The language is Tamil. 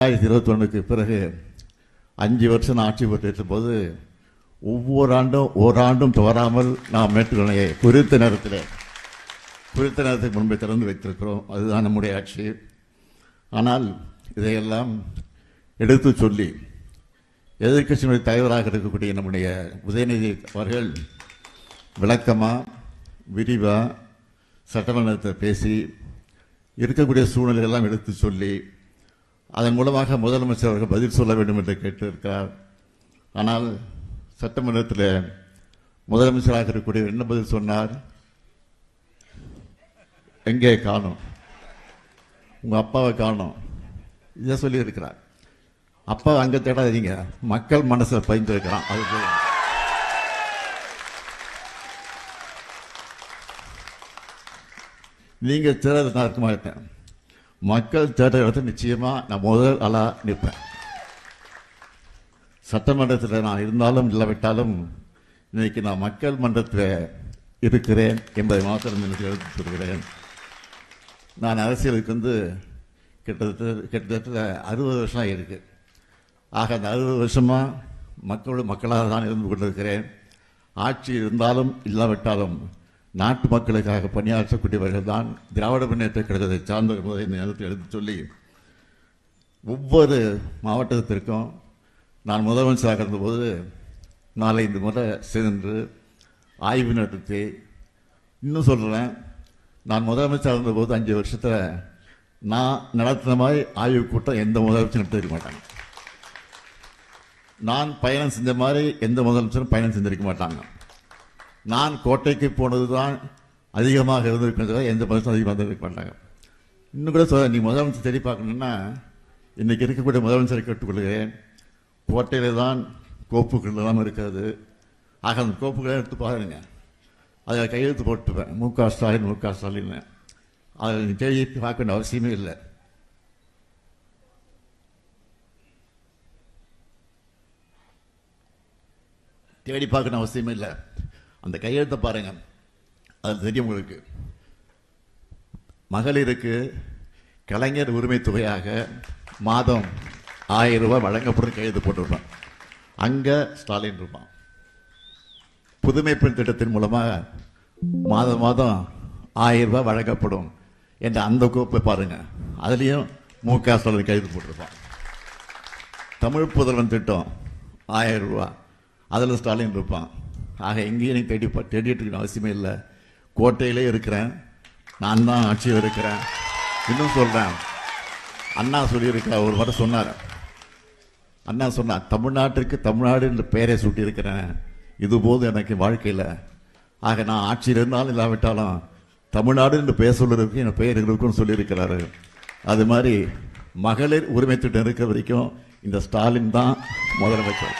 2021க்கு பிறகு 5 வருஷம் நான் ஆட்சி பெற்றிருந்த போது ஒவ்வொரு ஆண்டும் ஓராண்டும் தவறாமல் நாம் மேட்டுக்கணையை குறித்த நேரத்துக்கு முன்பே திறந்து வைத்திருக்கிறோம். அதுதான் நம்முடைய ஆட்சி. ஆனால் இதையெல்லாம் எடுத்து சொல்லி எதிர்க்கட்சியினுடைய தலைவராக இருக்கக்கூடிய நம்முடைய உதயநிதி அவர்கள் விளக்கமாக விரிவாக சட்டமன்றத்தை பேசி இருக்கக்கூடிய சூழ்நிலையெல்லாம் எடுத்து சொல்லி அதன் மூலமாக முதலமைச்சர் அவர்கள் பதில் சொல்ல வேண்டும் என்று கேட்டிருக்கிறார். ஆனால் சட்டமன்றத்தில் முதலமைச்சராக இருக்கக்கூடிய என்ன பதில் சொன்னார்? எங்கே காணோம், உங்கள் அப்பாவை காணோம், இதை சொல்லி இருக்கிறார். அப்பா அங்கே தேடாதீங்க, மக்கள் மனசில் பதிந்திருக்கிறான். அது நீங்கள் தேடுறது நான் இருக்க மாட்டேன். மக்கள் தேடுற இடத்துல நிச்சயமாக நான் முதல் ஆளாக நிற்பேன். சட்டமன்றத்தில் நான் இருந்தாலும் இல்லாவிட்டாலும் இன்னைக்கு நான் மக்கள் மன்றத்தில் இருக்கிறேன் என்பதை மாத்திரம் எனக்கு எடுத்து சொல்கிறேன். நான் அரசியலுக்கு கிட்டத்தட்ட 60 வருஷம் ஆகியிருக்கு. ஆக அந்த 60 வருஷமாக மக்களாக தான் இருந்து கொண்டிருக்கிறேன். ஆட்சி இருந்தாலும் இல்லாவிட்டாலும் நாட்டு மக்களுக்காக பணியாற்றக்கூடியவர்கள் தான் திராவிட முன்னேற்ற கழகத்தை சார்ந்தவர்கள் என்பதை இந்த நேரத்தில் எடுத்து சொல்லி ஒவ்வொரு மாவட்டத்திற்கும் நான் முதலமைச்சராக இருந்தபோது 4-5 முறை சென்று ஆய்வு நடத்தி, இன்னும் சொல்கிறேன், நான் முதலமைச்சராக இருந்தபோது 5 வருஷத்தில் நான் நடத்தின மாதிரி ஆய்வு கூட்டம் எந்த முதலமைச்சரும் நடத்திருக்க மாட்டாங்க. நான் பயணம் செஞ்ச மாதிரி எந்த முதலமைச்சரும் பயணம் செஞ்சிருக்க மாட்டாங்க. நான் கோட்டைக்கு போனது தான் அதிகமாக இருந்திருக்கிறத எந்த முதலமைச்சரும் அதிகமாக இருந்திருக்க மாட்டாங்க. இன்னும் கூட சொல்ல, நீ முதலமைச்சர் தேடி பார்க்கணுன்னா இன்றைக்கி இருக்கக்கூடிய முதலமைச்சரை கேட்டுக்கொள்கிறேன். கோட்டையில் தான் கோப்புகள் எல்லாம் இருக்கிறது. ஆக அந்த கோப்புகளை எடுத்து பாருங்க, அதில் கையெழுத்து போட்டுப்பேன், முக ஸ்டாலின். அதில் நீ தேடி பார்க்க வேண்டிய அவசியமே இல்லை. தேடி பார்க்கணும் அவசியமே இல்லை. அந்த கையெழுத்தை பாருங்க, அது தெரியும் உங்களுக்கு. மகளிருக்கு கலைஞர் உரிமை தொகையாக மாதம் 1000 ரூபாய் வழங்கப்படும் கையெழுத்து போட்டிருப்பான். அங்கே ஸ்டாலின் இருப்பான். புதுமை பெண் திட்டத்தின் மூலமாக மாதம் 1000 ரூபாய் வழங்கப்படும் என்ற அந்த கோப்பை பாருங்க, அதுலேயும் முக ஸ்டாலின் கையெழுத்து போட்டிருப்பான். தமிழ் புதல்வன் திட்டம் 1000 ரூபாய், அதில் ஸ்டாலின் இருப்பான். ஆக எங்கேயும் நீ தேடிட்டு இருக்க அவசியமே இல்லை. கோட்டையிலே இருக்கிறேன், நான் தான் ஆட்சியில் இருக்கிறேன். இன்னும் சொல்கிறேன், அண்ணா சொல்லியிருக்கார், ஒரு முறை சொன்னார். அண்ணா சொன்னார், தமிழ்நாட்டிற்கு தமிழ்நாடு என்ற பெயரை சூட்டியிருக்கிறேன், இதுபோது எனக்கு வாழ்க்கையில். ஆக நான் ஆட்சியில் இருந்தாலும் இல்லாவிட்டாலும் தமிழ்நாடு என்று பெயர் சொல்லுறதுக்கு என் பெயர் இருக்குன்னு சொல்லியிருக்கிறாரு. அது மாதிரி மகளிர் உரிமை திட்டம் இருக்கிற வரைக்கும் இந்த ஸ்டாலின் தான் முதலமைச்சர்.